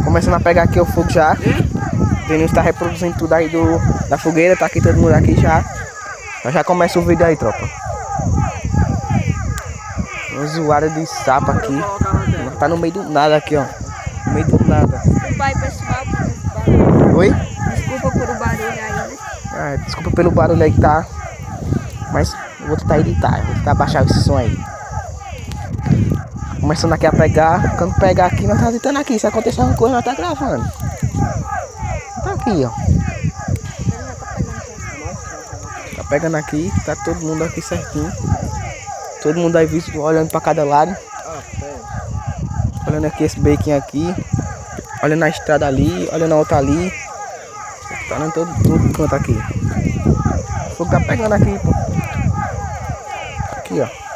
Começando a pegar aqui o fogo já. O Denilson tá reproduzindo tudo aí da fogueira. Tá aqui todo mundo aqui já. Já começa o vídeo aí, tropa. Uma zoada de sapo aqui. Tá no meio do nada aqui, ó. No meio do nada. Desculpa aí, pessoal, por barulho. Oi? Desculpa por o barulho aí, né? Ah, desculpa pelo barulho aí que tá. Mas eu vou tentar editar. Vou tentar baixar esse som aí. Começando aqui a pegar. Quando pegar aqui, nós tá tentando aqui. Se acontecer alguma coisa, nós tá gravando. Tá aqui, ó. Tá pegando aqui. Tá todo mundo aqui certinho. Todo mundo aí visto, olhando pra cada lado. Olhando aqui esse bequinho aqui. Olhando a estrada ali. Olhando a outra ali. Tá olhando todo canto aqui. O fogo tá pegando aqui, pô. Aqui, ó.